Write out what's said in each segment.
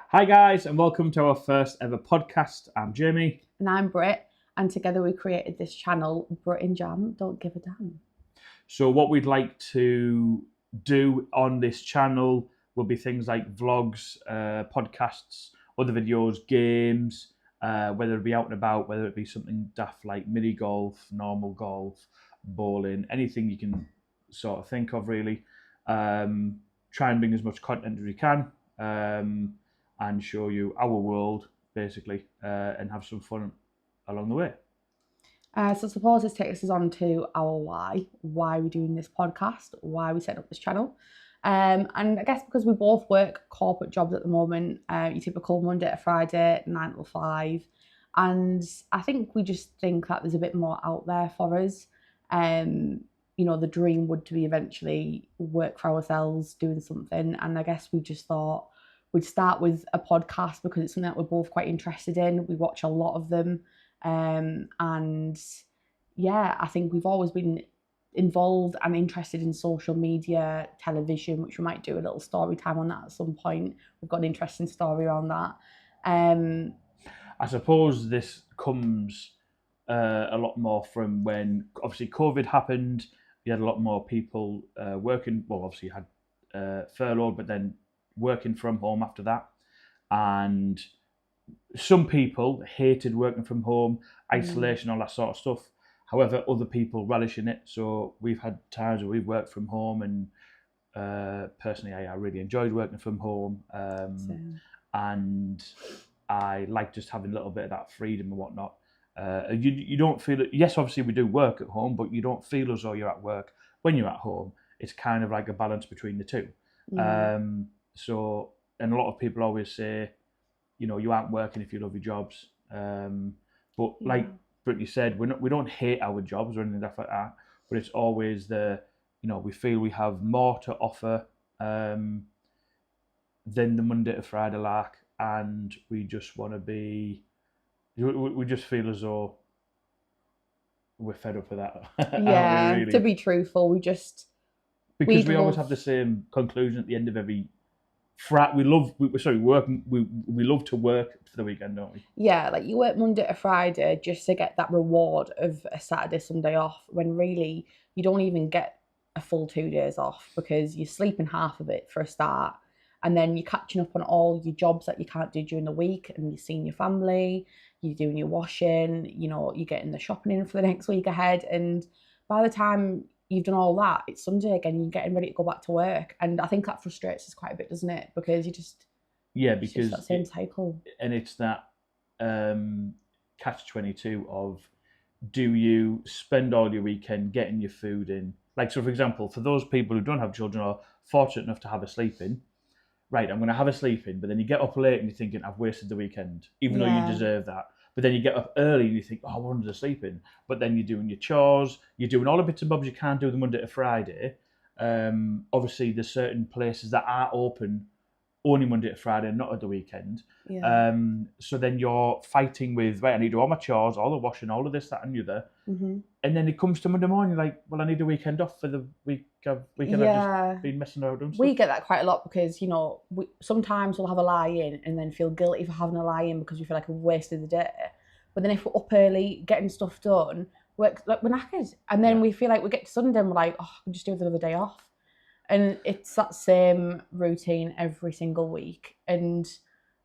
Hi guys, and welcome to our first ever podcast. I'm Jamie. And I'm Britt, and together we created this channel, Britt and Jam Don't Give a Damn. So what we'd like to do on this channel will be things like vlogs, podcasts, other videos, games, whether it be out and about, whether it be something daft like mini golf, normal golf, bowling, anything you can sort of think of really. Try and bring as much content as we can. And show you our world, basically, and have some fun along the way. So I suppose this takes us on to our why we're doing this podcast, why we set up this channel. And I guess because we both work corporate jobs at the moment, your typical Monday to Friday, 9 till 5. And I think we just think that there's a bit more out there for us. You know, the dream would to be eventually work for ourselves, doing something. And I guess we just thought, we'd start with a podcast because it's something that we're both quite interested in. We watch a lot of them. And yeah, I think we've always been involved and interested in social media, television, which we might do a little story time on that at some point. We've got an interesting story around that. I suppose this comes a lot more from when obviously COVID happened. You had a lot more people working. Well, obviously you had furloughed, but then working from home after that, and some people hated working from home, isolation, all that sort of stuff. However, other people relish in it. So we've had times where we've worked from home, and personally, I really enjoyed working from home, and I like just having a little bit of that freedom and whatnot. You don't feel it. Yes, obviously we do work at home, but you don't feel as though you're at work when you're at home. It's kind of like a balance between the two. So, and a lot of people always say, you know, you aren't working if you love your jobs. But like Brittany said, we don't hate our jobs or anything like that. But it's always we feel we have more to offer than the Monday to Friday lark, and we just want to be. We just feel as though we're fed up with that. Yeah, really? To be truthful, because we always have the same conclusion at the end of every. We love to work for the weekend, don't we? Yeah, like you work Monday to Friday just to get that reward of a Saturday, Sunday off, when really you don't even get a full 2 days off because you're sleeping half of it for a start, and then you're catching up on all your jobs that you can't do during the week, and you're seeing your family, you're doing your washing, you know, you're getting the shopping in for the next week ahead, and by the time you've done all that, it's Sunday again, you're getting ready to go back to work. And I think that frustrates us quite a bit, doesn't it? Because because that same cycle. And it's that catch-22 of, do you spend all your weekend getting your food in? Like, so for example, for those people who don't have children or fortunate enough to have a sleep in, right, I'm going to have a sleep in, but then you get up late and you're thinking, I've wasted the weekend, even though you deserve that. But then you get up early and you think, I wanted to sleep in. But then you're doing your chores, you're doing all the bits and bobs you can't do the Monday to Friday. Obviously, there's certain places that are open only Monday to Friday, not at the weekend. So then you're fighting with, right, I need to do all my chores, all the washing, all of this, that, and the other. And then it comes to Monday morning, you're like, well, I need a weekend off for the weekend I've just been messing around doing stuff. We get that quite a lot because, you know, sometimes we'll have a lie-in and then feel guilty for having a lie-in because we feel like we've wasted the day. But then if we're up early, getting stuff done, we're knackered. And then we feel like we get to Sunday and we're like, oh, I can just do another day off. And it's that same routine every single week. And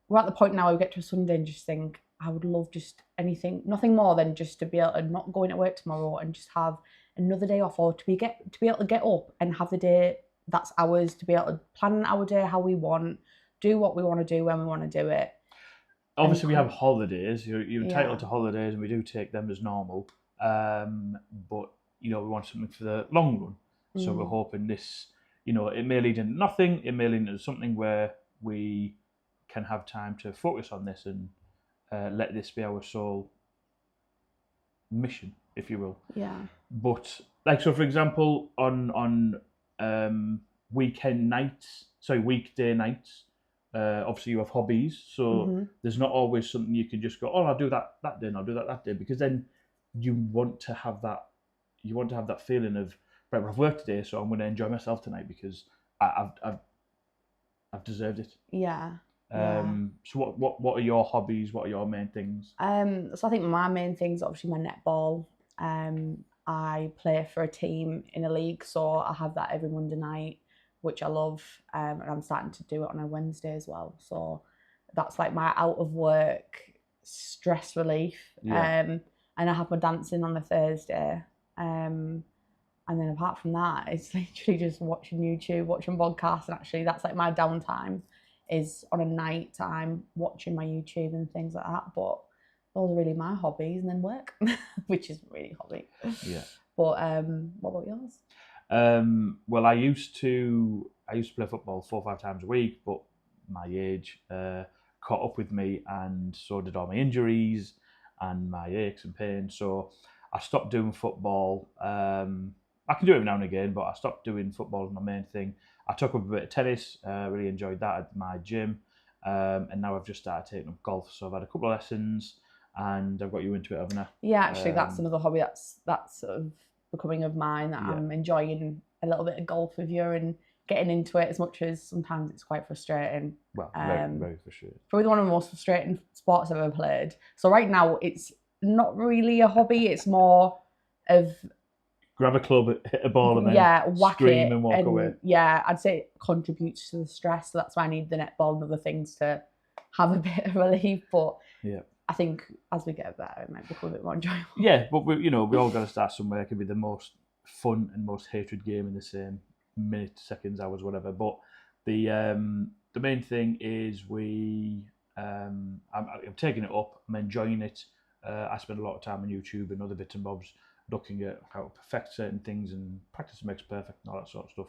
we're at the point now where we get to a Sunday and just think, I would love just nothing more than just to be able to not go into work tomorrow and just have another day off, or to be able to get up and have the day that's ours, to be able to plan our day how we want, do what we want to do when we want to do it. Obviously, we have holidays. You're entitled to holidays, and we do take them as normal. But you know, we want something for the long run. So we're hoping this, you know, it may lead into nothing. It may lead into something where we can have time to focus on this and let this be our sole mission, if you will. Yeah. But like, so for example, on weekday nights, obviously you have hobbies, so there's not always something you can just go, oh, I'll do that day and I'll do that day, because then you want to have that feeling of, right, well, I've worked today, so I'm going to enjoy myself tonight because I've deserved it. Yeah. So what are your hobbies? What are your main things? So I think my main things, obviously my netball. I play for a team in a league, so I have that every Monday night, which I love. And I'm starting to do it on a Wednesday as well. So that's like my out of work stress relief. Yeah. And I have my dancing on a Thursday. And then apart from that, it's literally just watching YouTube, watching podcasts, and actually that's like my downtime is on a night time watching my YouTube and things like that. But those are really my hobbies, and then work, which is really hobby. Yeah. But what about yours? Well, I used to play football 4 or 5 times a week, but my age caught up with me, and so did all my injuries and my aches and pains. So I stopped doing football. I can do it every now and again, but I stopped doing football as my main thing. I took up a bit of tennis, really enjoyed that at my gym, and now I've just started taking up golf. So I've had a couple of lessons, and I've got you into it, haven't I? Yeah, actually, that's another hobby that's sort of becoming of mine, that I'm enjoying a little bit of golf with you and getting into it, as much as sometimes it's quite frustrating. Well, very, very frustrating. Probably one of the most frustrating sports I've ever played. So right now, it's not really a hobby. It's more of grab a club, hit a ball, and then whack scream it, and walk away. Yeah, I'd say it contributes to the stress. So that's why I need the netball and other things to have a bit of relief. But yeah, I think as we get better, it might become a bit more enjoyable. Yeah, but we all got to start somewhere. It could be the most fun and most hated game in the same minutes, seconds, hours, whatever. But the main thing is I'm taking it up. I'm enjoying it. I spend a lot of time on YouTube and other bits and bobs looking at how to perfect certain things, and practice makes perfect and all that sort of stuff.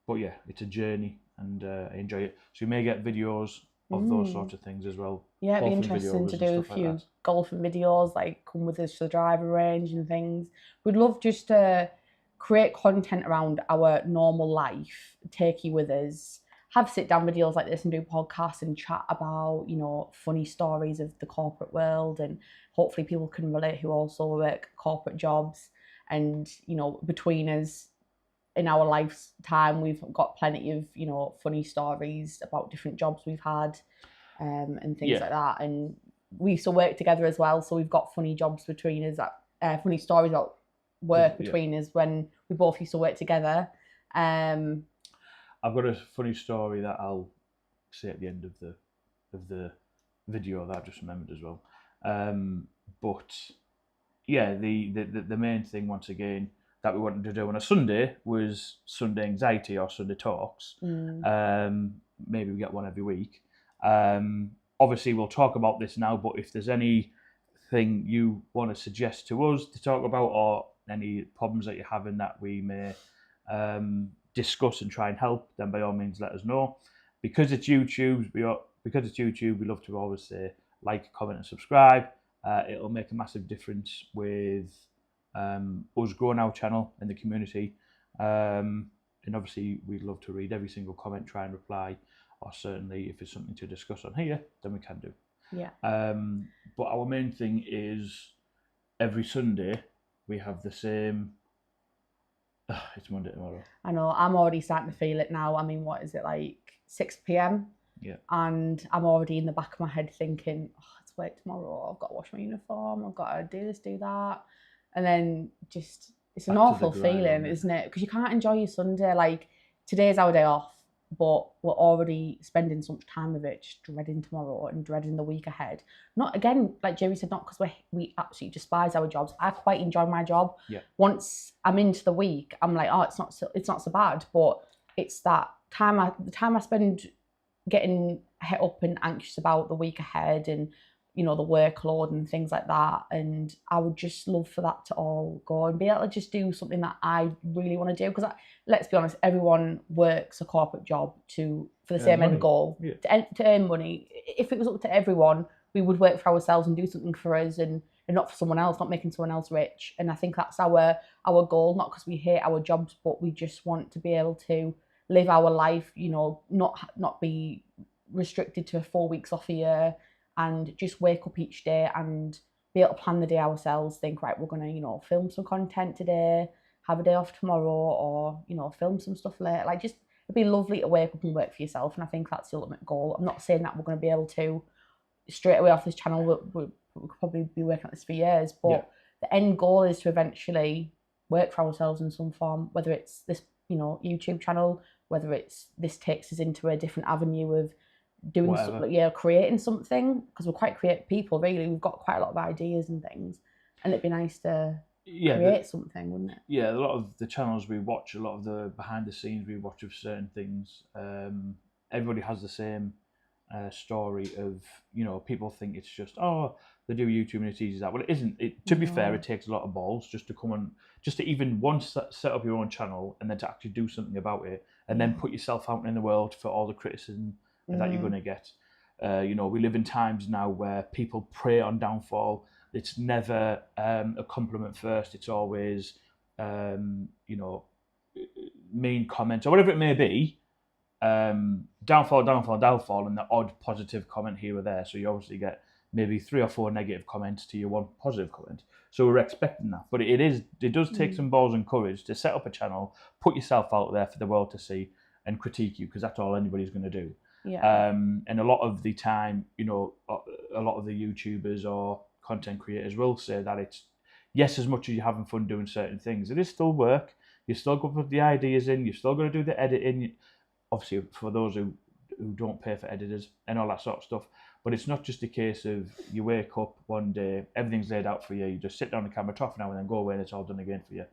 But yeah, it's a journey, and I enjoy it. So you may get videos of those sorts of things as well. Yeah, it'd be interesting to do a few golfing videos, like come with us to the driving range and things. We'd love just to create content around our normal life, take you with us, have sit-down videos like this and do podcasts and chat about, funny stories of the corporate world, and hopefully people can relate who also work corporate jobs. And, between us, in our lifetime, we've got plenty of, funny stories about different jobs we've had, and things like that. And we used to work together as well, so we've got funny jobs between us, funny stories about work between us when we both used to work together. I've got a funny story that I'll say at the end of the video that I've just remembered as well. But yeah, the main thing, once again, that we wanted to do on a Sunday was Sunday anxiety or Sunday talks. Maybe we get one every week. Obviously, we'll talk about this now, but if there's anything you want to suggest to us to talk about, or any problems that you're having that we may discuss and try and help, then by all means let us know. Because it's YouTube, we love to always say like, comment, and subscribe. It'll make a massive difference with us growing our channel in the community. And obviously, we'd love to read every single comment, try and reply, or certainly if it's something to discuss on here, then we can do. Yeah. But our main thing is every Sunday we have the same. It's Monday tomorrow. I know. I'm already starting to feel it now. I mean, what is it, like 6 p.m? Yeah. And I'm already in the back of my head thinking, it's work tomorrow. I've got to wash my uniform. I've got to do this, do that. And then just, it's an awful feeling, isn't it? Because you can't enjoy your Sunday. Like, today's our day off, but we're already spending so much time with it, just dreading tomorrow and dreading the week ahead. Not, again, like Jamie said, not because we absolutely despise our jobs. I quite enjoy my job. Yeah. Once I'm into the week, I'm like, it's not so bad. But it's that the time I spend getting het up and anxious about the week ahead, and the workload and things like that. And I would just love for that to all go and be able to just do something that I really want to do. Because let's be honest, everyone works a corporate job for the same end goal, to earn money. If it was up to everyone, we would work for ourselves and do something for us, and not for someone else, not making someone else rich. And I think that's our goal, not because we hate our jobs, but we just want to be able to live our life, not be restricted to 4 weeks off a year, and just wake up each day and be able to plan the day ourselves. Think, right, we're going to, film some content today, have a day off tomorrow, or, film some stuff later. Like, just it'd be lovely to wake up and work for yourself, and I think that's the ultimate goal. I'm not saying that we're going to be able to straight away off this channel. We could probably be working on this for years, but the end goal is to eventually work for ourselves in some form, whether it's this, you know, YouTube channel, whether it's this takes us into a different avenue of doing something, creating something, because we're quite creative people, really. We've got quite a lot of ideas and things, and it'd be nice to create something, wouldn't it? Yeah, a lot of the channels we watch, a lot of the behind the scenes we watch of certain things, everybody has the same story of, you know, people think it's just, oh, they do YouTube and it's easy that. Well, it isn't. To be fair, it takes a lot of balls just to come and just to even once set up your own channel and then to actually do something about it and then put yourself out in the world for all the criticism that you're going to get. You know, we live in times now where people prey on downfall. It's never a compliment first. It's always, you know, mean comments or whatever it may be. Downfall, and the odd positive comment here or there. So you obviously get maybe 3 or 4 negative comments to your 1 positive comment. So we're expecting that. But it does take some balls and courage to set up a channel, put yourself out there for the world to see and critique you, because that's all anybody's going to do. Yeah. And a lot of the time, you know, a lot of the YouTubers or content creators will say that it's, yes, as much as you're having fun doing certain things, it is still work. You're still going to put the ideas in. You're still going to do the editing. Obviously, for those who don't pay for editors and all that sort of stuff. But it's not just a case of you wake up one day, everything's laid out for you, you just sit down the camera, off an hour, and then go away and it's all done again for you.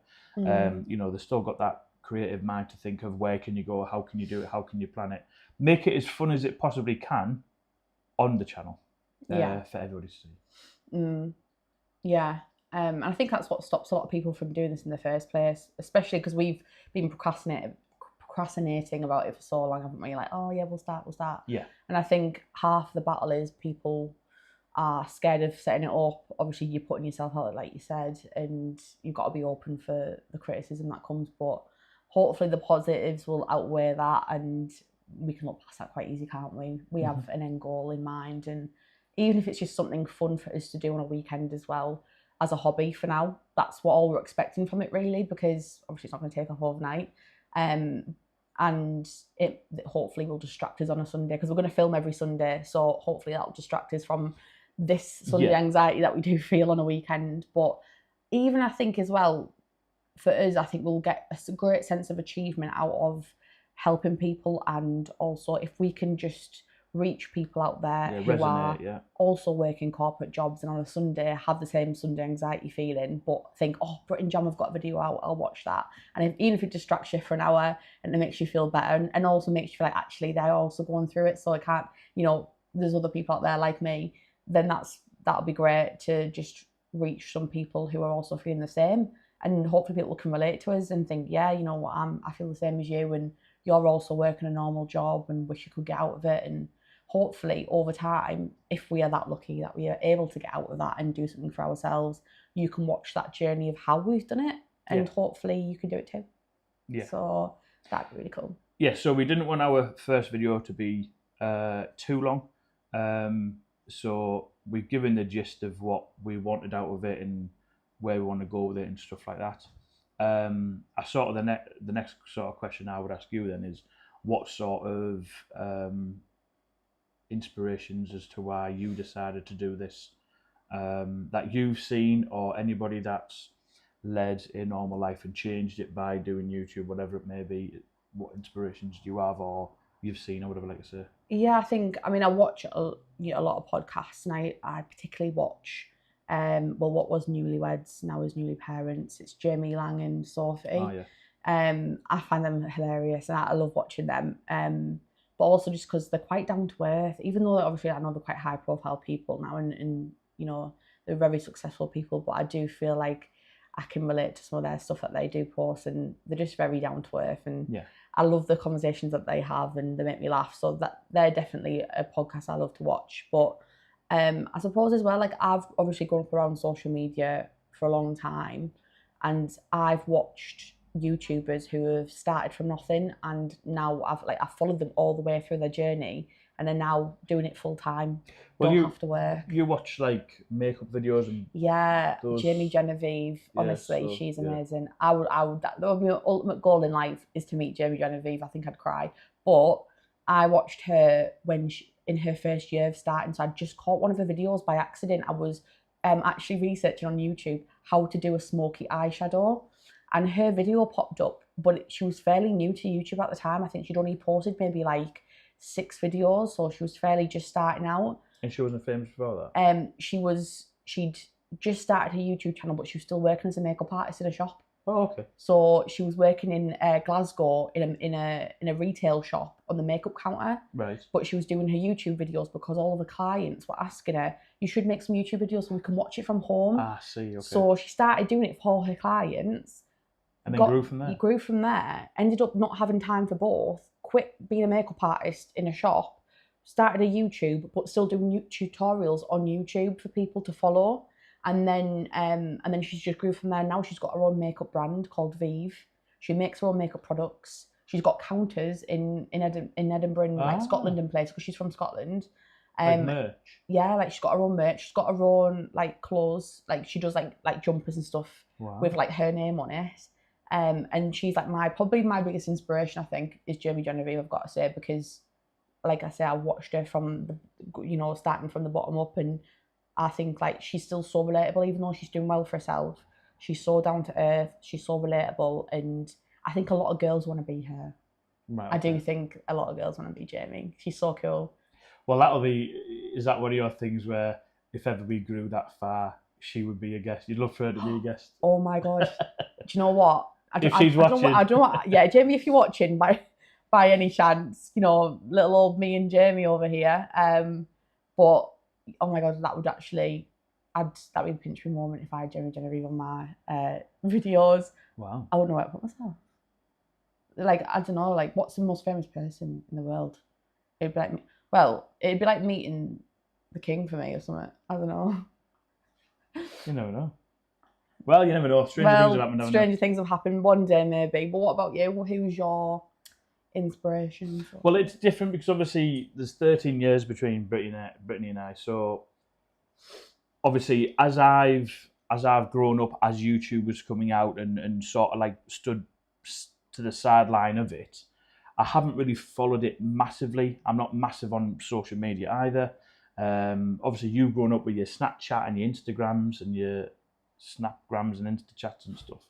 You know, they've still got that creative mind to think of where can you go, how can you do it, how can you plan it. Make it as fun as it possibly can on the channel for everybody to see. Yeah. And I think that's what stops a lot of people from doing this in the first place, especially because we've been procrastinating about it for so long, haven't we? Like, oh yeah, we'll start. Yeah. And I think half the battle is people are scared of setting it up. Obviously, you're putting yourself out there, like you said, and you've got to be open for the criticism that comes. But hopefully the positives will outweigh that, and we can look past that quite easy, can't we? We have an end goal in mind, and even if it's just something fun for us to do on a weekend as well, as a hobby for now, that's what all we're expecting from it, really, because obviously it's not going to take off overnight. And it hopefully will distract us on a Sunday, because we're going to film every Sunday, so hopefully that'll distract us from this Sunday anxiety that we do feel on a weekend. But even I think as well, for us, I think we'll get a great sense of achievement out of helping people, and also if we can just reach people out there who are also working corporate jobs and on a Sunday have the same Sunday anxiety feeling, but think, oh, Britt and Jam have got a video out, I'll watch that. And even if it distracts you for an hour and it makes you feel better, and also makes you feel like actually they're also going through it, so I can't, you know, there's other people out there like me, then that'll be great to just reach some people who are also feeling the same, and hopefully people can relate to us and think, yeah, you know what, I feel the same as you, and you're also working a normal job and wish you could get out of it. And hopefully over time, if we are that lucky that we are able to get out of that and do something for ourselves, you can watch that journey of how we've done it, and hopefully you can do it too. So that'd be really cool. So we didn't want our first video to be too long, so we've given the gist of what we wanted out of it and where we want to go with it and stuff like that. I sort of the next sort of question I would ask you then is, what sort of inspirations as to why you decided to do this, that you've seen, or anybody that's led a normal life and changed it by doing YouTube, whatever it may be, what inspirations do you have or you've seen or whatever, like I say? Yeah, I watch a lot of podcasts, and I particularly watch what was Newlyweds, now is Newly Parents. It's Jamie Lang and Sophie. Oh, yeah. I find them hilarious, and I love watching them. But also just because they're quite down to earth, even though obviously I know they're quite high profile people now, and you know, they're very successful people, but I do feel like I can relate to some of their stuff that they do post, and they're just very down to earth, and I love the conversations that they have, and they make me laugh. So that they're definitely a podcast I love to watch. But I suppose as well, like, I've obviously grown up around social media for a long time, and I've watched YouTubers who have started from nothing, and now I've followed them all the way through their journey, and they're now doing it full time. Well, Don't have to work. You watch like makeup videos and Yeah, those. Jamie Genevieve. Yeah, Honestly, so, she's yeah. amazing. I would. That would be my ultimate goal in life is to meet Jamie Genevieve. I think I'd cry. But I watched her when in her first year of starting. So I just caught one of her videos by accident. I was actually researching on YouTube how to do a smoky eyeshadow, and her video popped up. But she was fairly new to YouTube at the time. I think she'd only posted maybe like 6 videos, so she was fairly just starting out. And she wasn't famous before that? She'd just started her YouTube channel, but she was still working as a makeup artist in a shop. Oh, okay. So she was working in Glasgow in a retail shop on the makeup counter. Right. But she was doing her YouTube videos because all of the clients were asking her, "You should make some YouTube videos so we can watch it from home." Ah, I see. Okay. So she started doing it for all her clients. And then grew from there. You grew from there. Ended up not having time for both. Quit being a makeup artist in a shop. Started a YouTube, but still doing tutorials on YouTube for people to follow. And then she just grew from there. Now she's got her own makeup brand called Vive. She makes her own makeup products. She's got counters in Edinburgh and like Scotland and places because she's from Scotland. Like merch. Yeah, like she's got her own merch. She's got her own like clothes. Like she does like jumpers and stuff with like her name on it. And she's like probably my biggest inspiration, I think, is Jamie Genevieve, I've got to say, because like I say, I watched her from the, starting from the bottom up, and I think like she's still so relatable, even though she's doing well for herself. She's so down to earth, she's so relatable, and I think a lot of girls want to be her. Right, okay. I do think a lot of girls want to be Jamie. She's so cool. Well, is that one of your things where if ever we grew that far, she would be a guest? You'd love for her to be a guest? Oh my God. Do you know what? If she's watching. I don't know. Yeah, Jamie, if you're watching by any chance, little old me and Jamie over here. But oh my God, that would actually, that would be a pinch me moment if I had Jamie Genevieve on my videos. Wow. I wouldn't know where to put myself. Like, I don't know, like, what's the most famous person in the world? It'd be like meeting the king for me or something. I don't know. You never know. Well, you never know. Stranger things have happened one day, maybe. But what about you? Who's your inspiration? Well, it's different because obviously there's 13 years between Brittany and I. So obviously, as I've grown up, as YouTube was coming out and sort of like stood to the sideline of it, I haven't really followed it massively. I'm not massive on social media either. Obviously, you've grown up with your Snapchat and your Instagrams and your Snapgrams and Instachats and stuff.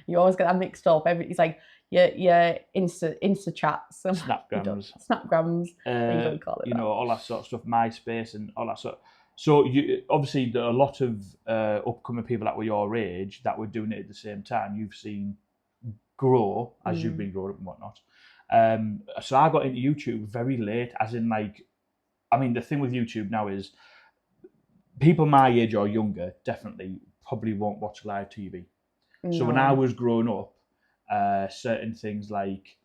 You always get that mixed up. It's like your Insta chats, Snapgrams. You don't call it all that sort of stuff, MySpace and all that sort. So you obviously there are a lot of upcoming people that were your age that were doing it at the same time. You've seen grow as you've been growing up and whatnot. So I got into YouTube very late, as in like, I mean, the thing with YouTube now is people my age or younger definitely probably won't watch live TV. No. So when I was growing up, certain things like,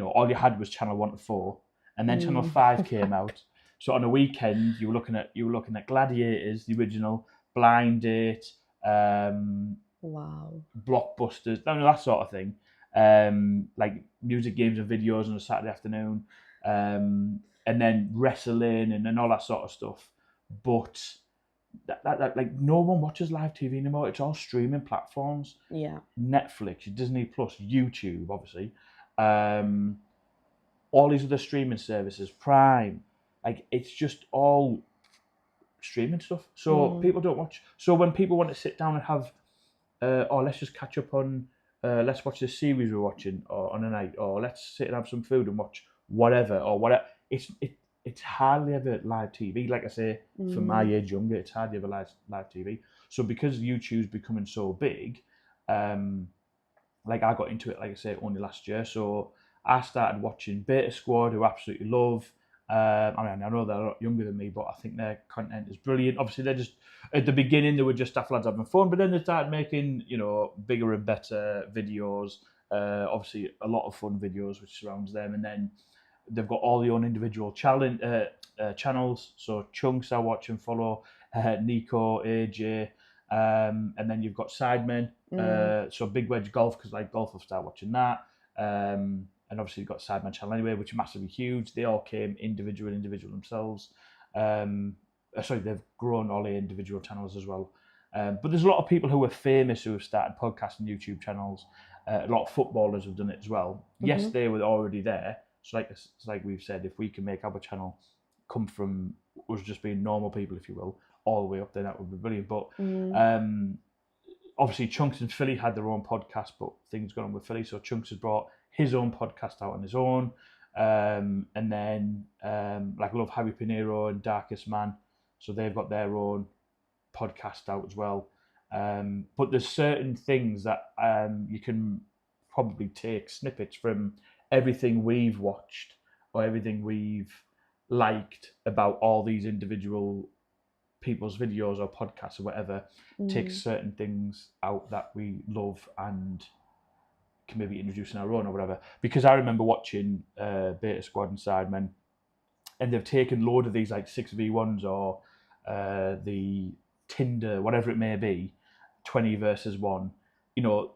all you had was Channel 1 to 4, and then Channel 5 came out. So on a weekend, you were looking at Gladiators, the original, Blind Date, wow, Blockbusters, that sort of thing. Like music, games, and videos on a Saturday afternoon, and then wrestling and all that sort of stuff. But that like no one watches live TV anymore. It's all streaming platforms. Yeah. Netflix, Disney Plus, YouTube, obviously. All these other streaming services, Prime, like it's just all streaming stuff. So people don't watch. So when people want to sit down and have, let's just catch up on, let's watch this series we're watching, or on a night, or let's sit and have some food and watch whatever. It's hardly ever live TV. Like I say, for my age younger, it's hardly ever live TV. So because YouTube's becoming so big, like I got into it, like I say, only last year. So I started watching Beta Squad, who I absolutely love. I mean, I know they're a lot younger than me, but I think their content is brilliant. Obviously, they're just, at the beginning, they were just daft lads having fun, but then they started making, bigger and better videos. Obviously, a lot of fun videos, which surrounds them. And then they've got all their own individual channels. So Chunks I watch and follow, Nico, AJ, And then you've got Sidemen, so Big Wedge Golf, because like golf will start watching that. And obviously you've got Sidemen channel anyway, which are massively huge. They all came individual themselves. Sorry, they've grown all their individual channels as well. But there's a lot of people who are famous who have started podcasts and YouTube channels. A lot of footballers have done it as well. Yes, they were already there. So like we've said, if we can make our channel come from us just being normal people, if you will, all the way up, then that would be brilliant. But obviously Chunks and Philly had their own podcast, but things got on with Philly, so Chunks has brought his own podcast out on his own. And then like I love Harry Pinero and Darkest Man, so they've got their own podcast out as well. But there's certain things that you can probably take snippets from everything we've watched or everything we've liked about all these individual people's videos or podcasts or whatever. Take certain things out that we love and can maybe introduce in our own or whatever. Because I remember watching Beta Squad and Sidemen, and they've taken a load of these like 6v1s or the Tinder, whatever it may be, 20 versus 1. You know,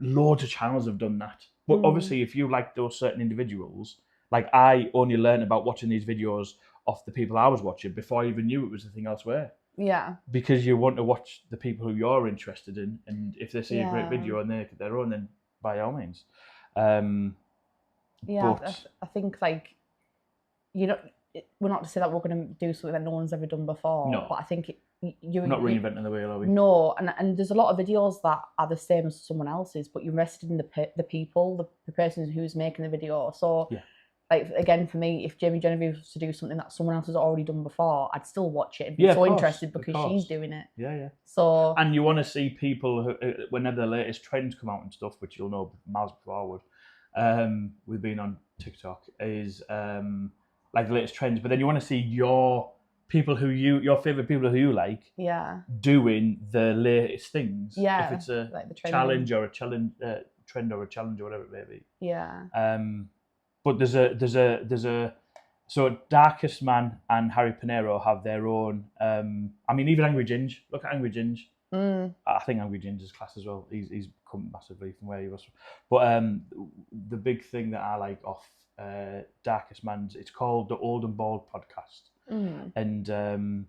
loads of channels have done that. But obviously, if you like those certain individuals, like I only learned about watching these videos off the people I was watching before I even knew it was a thing elsewhere. Yeah. Because you want to watch the people who you're interested in, and if they see a great video and they make it their own, then by all means. But I think like, you know, we're not to say that we're going to do something that no one's ever done before. No. But I think you're not reinventing the wheel, are we? No, and there's a lot of videos that are the same as someone else's, but you're invested in the people, the person who's making the video. So. Yeah. Like, again, for me, if Jamie Genevieve was to do something that someone else has already done before, I'd still watch it and be so interested because she's doing it. Yeah. So, and you want to see people who, whenever the latest trends come out and stuff, which you'll know miles forward, we've been on TikTok, is like the latest trends. But then you want to see your favorite people who you like, doing the latest things. Yeah, if it's a like the challenge or a challenge, trend or a challenge or whatever it may be. Yeah. But there's a so Darkest Man and Harry Pinero have their own. I mean, even Angry Ginge. Look at Angry Ginge. I think Angry Ginge is class as well. He's come massively from where he was. But the big thing that I like off Darkest Man's, it's called the Old and Bald Podcast, and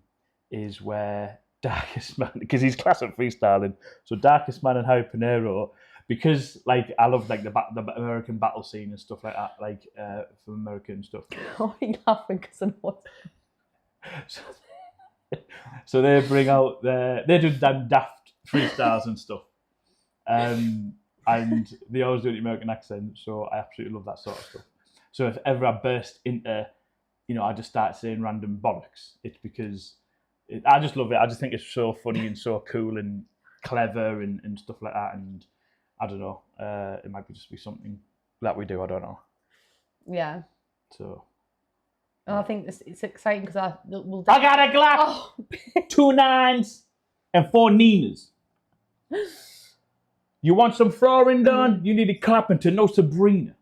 is where Darkest Man, because he's class at freestyling. So Darkest Man and Harry Pinero. Because like I love like the American battle scene and stuff like that, like from American stuff. Why are you laughing? Because I know. So they bring out they do damn daft freestyles and stuff, and they always do the American accent. So I absolutely love that sort of stuff. So if ever I burst into, I just start saying random bollocks, it's because I just love it. I just think it's so funny and so cool and clever and stuff like that. And I don't know. It might just be something that we do. I don't know. Yeah. So. I think it's exciting because I got a Glock, 2 9s, and 4 Ninas. You want some flooring done? You need a carpenter, no Sabrina.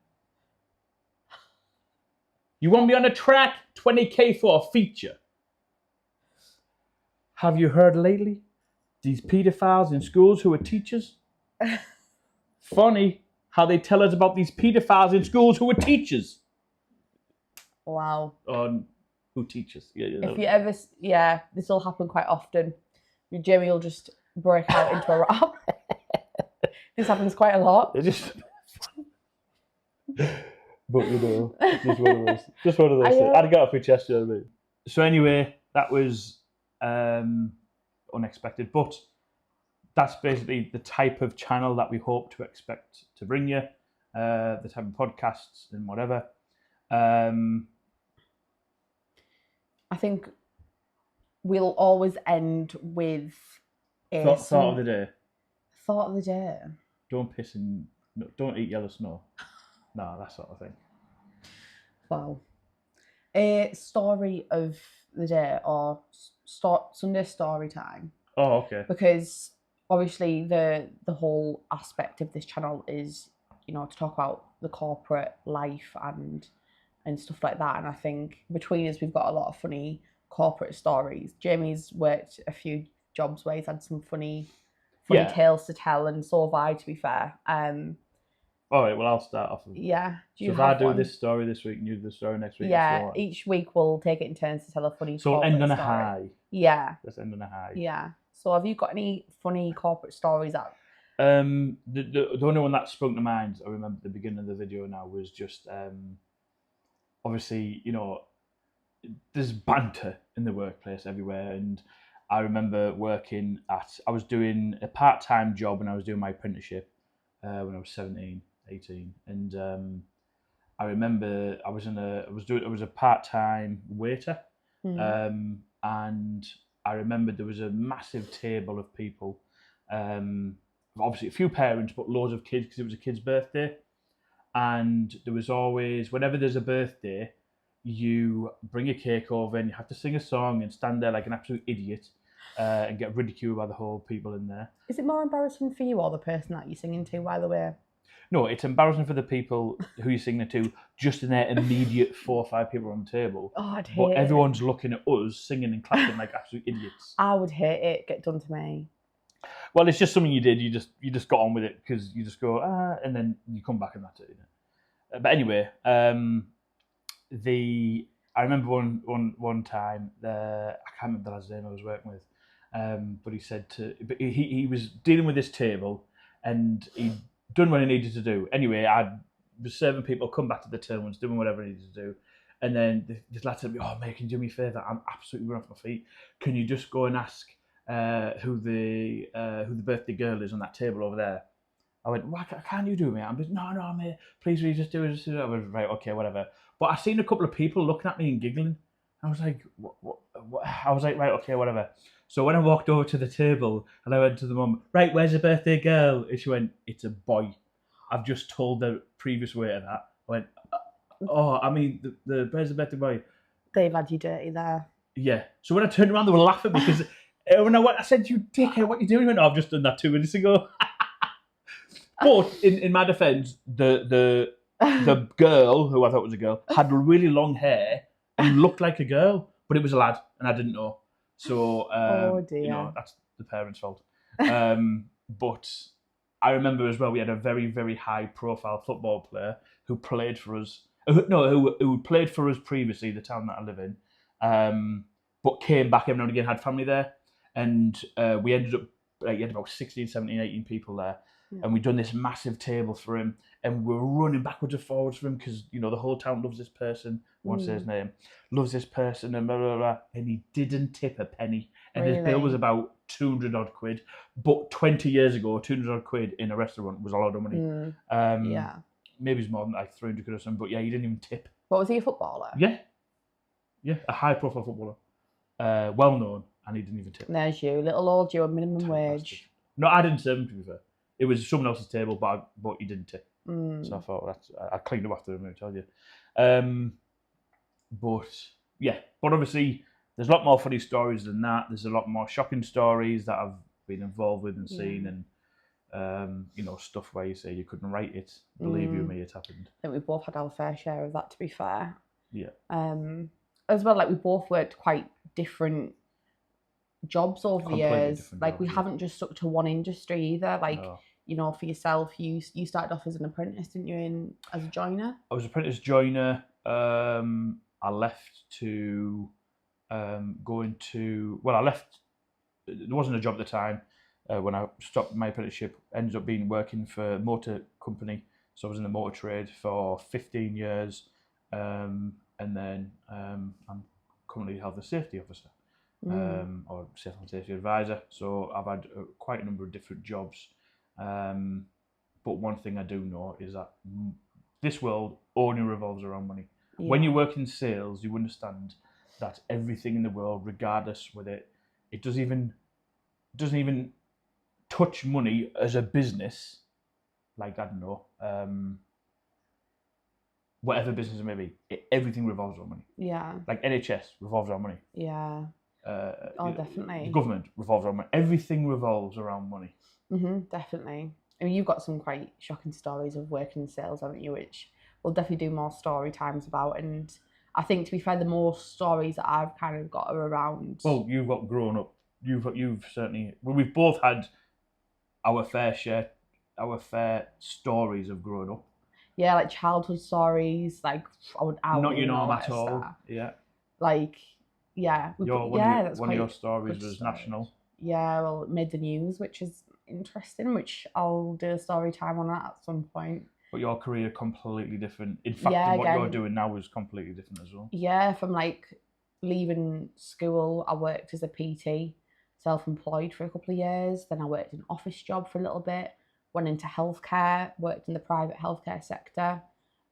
You want me on the track? 20K for a feature. Have you heard lately? These pedophiles in schools who are teachers? Funny how they tell us about these pedophiles in schools who are teachers. Wow. Who teaches? Yeah, if you ever, this will happen quite often. Jamie will just break out into a rap. This happens quite a lot. But just one of those. Just one of those. I had to get off my chest, you know what I mean? So anyway, that was unexpected, but that's basically the type of channel that we hope to expect to bring you, the type of podcasts and whatever. I think we'll always end with thought of the day. Thought of the day. Don't eat yellow snow. No, that sort of thing. Wow. A story of the day or Sunday story time. Oh, okay. Because obviously the whole aspect of this channel is, to talk about the corporate life and stuff like that. And I think between us, we've got a lot of funny corporate stories. Jamie's worked a few jobs where he's had some funny Yeah. tales to tell, and so have I, to be fair. All right, well, I'll start off. Yeah. Do So you if have I do one? this story this week and you do the story next week, Yeah. and so on. Each week we'll take it in turns to tell a funny So corporate end on a story. high. Yeah. Let's end on a high. Yeah. So have you got any funny corporate stories that? The only one that sprung to mind, I remember at the beginning of the video now, was just obviously, you know, there's banter in the workplace everywhere, and I remember I was doing a part-time job when I was doing my apprenticeship when I was 17, 18, and I remember I was a part-time waiter, and I remember there was a massive table of people, obviously a few parents, but loads of kids because it was a kid's birthday, and there was always, whenever there's a birthday, you bring a cake over and you have to sing a song and stand there like an absolute idiot and get ridiculed by the whole people in there. Is it more embarrassing for you or the person that you're singing to, by the way? No, it's embarrassing for the people who you're singing to, just in their immediate 4 or 5 people on the table. Oh, I'd hate But it. everyone's looking at us singing and clapping like absolute idiots. I would hate it get done to me. Well, it's just something you did. You just got on with it because you just go and then you come back and that's it. You know? But anyway, I remember one time I can't remember the lad's name I was working with, but he said he was dealing with this table and he'd done what he needed to do. Anyway, I was serving people, come back to the turn, was doing whatever I needed to do, and then this lad said to me, "Oh mate, can you do me a favour? I'm absolutely running off my feet. Can you just go and ask who the birthday girl is on that table over there?" I went, "Why can't you do it, mate?" I'm just, no, mate, please, will you just do it? Just do it. I was right, okay, whatever. But I seen a couple of people looking at me and giggling. I was like, what? I was like, right, okay, whatever. So when I walked over to the table and I went to the mum, right, where's the birthday girl? And she went, "It's a boy. I've just told the previous waiter that." I went, "Oh, I mean, where's the birthday boy?" They've had you dirty there. Yeah. So when I turned around, they were laughing because when I said, "You dickhead, what are you doing?" He went, "Oh, I've just done that 2 minutes ago." But in my defence, the girl, who I thought was a girl, had really long hair and looked like a girl, but it was a lad, and I didn't know. So, Oh dear. you know, that's the parents' fault. But I remember as well, we had a very, very high-profile football player who played for us. Who played for us previously, the town that I live in, but came back every now and again, had family there, and we ended up, you had about 16, 17, 18 people there. And we'd done this massive table for him, and we were running backwards and forwards for him because, you know, the whole town loves this person. I won't say his name. Loves this person, and blah, blah, blah. And he didn't tip a penny. And his bill was about 200 odd quid. But 20 years ago, 200 odd quid in a restaurant was a lot of money. Yeah. Maybe it's more than like 300 quid or something. But yeah, he didn't even tip. What, was he a footballer? Yeah. Yeah, a high-profile footballer. Well known, and he didn't even tip. There's you, little old you, a minimum wage. No, I didn't serve him, to be fair. It was someone else's table, but he didn't tip. So I thought I cleaned up after him, I tell you. But yeah, but obviously there's a lot more funny stories than that. There's a lot more shocking stories that I've been involved with and seen, and you know, stuff where you say you couldn't write it. Believe you me, it happened. I think we both had our fair share of that, to be fair. Yeah. As well, like we both worked quite different jobs over the years. Like we haven't just stuck to one industry either. Like you know, for yourself, you started off as an apprentice, didn't you? As a joiner. I was apprentice joiner. I left to go into. Well, I left. There wasn't a job at the time when I stopped my apprenticeship. Ended up being working for a motor company, so I was in the motor trade for 15 years, and then I'm currently health and safety officer. Or health and safety advisor. So I've had quite a number of different jobs. But one thing I do know is that this world only revolves around money. Yeah. When you work in sales, you understand that everything in the world, regardless whether it doesn't even touch money as a business, like, I don't know, whatever business it may be, everything revolves around money. Yeah. Like NHS revolves around money. Yeah. Definitely. Government revolves around money. Everything revolves around money. Definitely. I mean, you've got some quite shocking stories of working in sales, haven't you? Which we'll definitely do more story times about. And I think, to be fair, the more stories that I've kind of got are around. Well, you've got growing up you've certainly, well, we've both had our fair stories of growing up. Yeah, like childhood stories. Like I would Not your outline norm all at that all. stuff. Yeah. Like, yeah, that's One of quite your stories good was story. national. Yeah, well, it made the news, which is interesting. Which I'll do a story time on that at some point. But your career completely different. In fact, Yeah, what you're again, doing now is completely different as well. yeah, from like leaving school, I worked as a PT, self-employed for a couple of years. Then I worked in an office job for a little bit. Went into healthcare, worked in the private healthcare sector,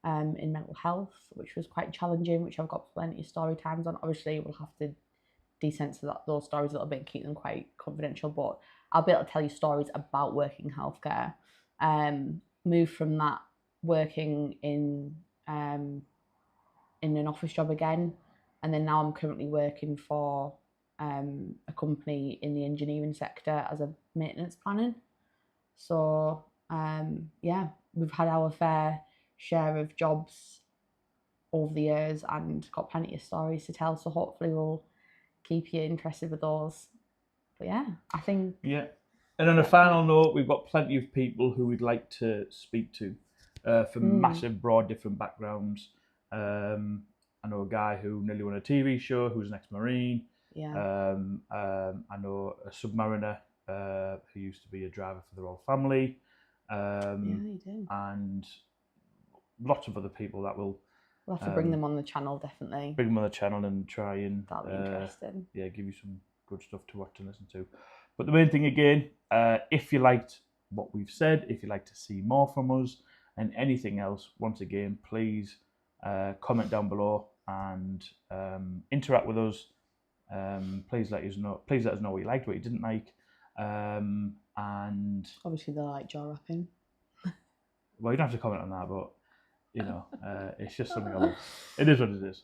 in mental health, which was quite challenging. Which I've got plenty of story times on. Obviously, we'll have to decensor those stories a little bit and keep them quite confidential. But I'll be able to tell you stories about working in healthcare. Moved from that working in an office job again, and then now I'm currently working for a company in the engineering sector as a maintenance planner. So yeah, we've had our fair share of jobs over the years and got plenty of stories to tell. So hopefully we'll keep you interested with those. But yeah, I think And on a final note, we've got plenty of people who we'd like to speak to from massive, broad, different backgrounds. I know a guy who nearly won a TV show who's an ex-Marine. Yeah. I know a submariner who used to be a driver for the royal family. Yeah, you do. And lots of other people that will. We'll have to bring them on the channel, definitely. Bring them on the channel and try and that'll be interesting. Yeah, give you some good stuff to watch and listen to. But the main thing again, if you liked what we've said, if you'd like to see more from us and anything else, once again, please comment down below and interact with us. Please let us know what you liked, what you didn't like, and obviously they like jaw wrapping. Well, you don't have to comment on that, but you know, it's just something I love. It is what it is.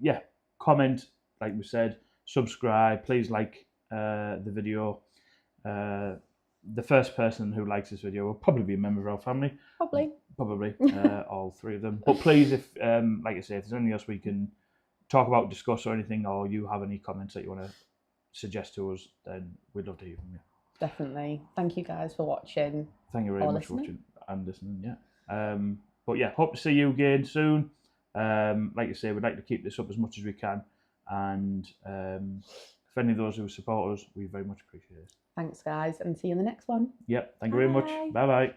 Yeah, comment, like we said, subscribe. Please like the video. The first person who likes this video will probably be a member of our family. Probably, all three of them. But please, if like I say, if there's anything else we can talk about, discuss, or anything, or you have any comments that you want to suggest to us, then we'd love to hear from you. Definitely. Thank you guys for watching. Thank you very much for watching and listening. Yeah. But yeah, hope to see you again soon. Like I say, we'd like to keep this up as much as we can, and if any of those who support us, we very much appreciate it. Thanks, guys, and see you in the next one. Yep. Thank you very much. Bye bye.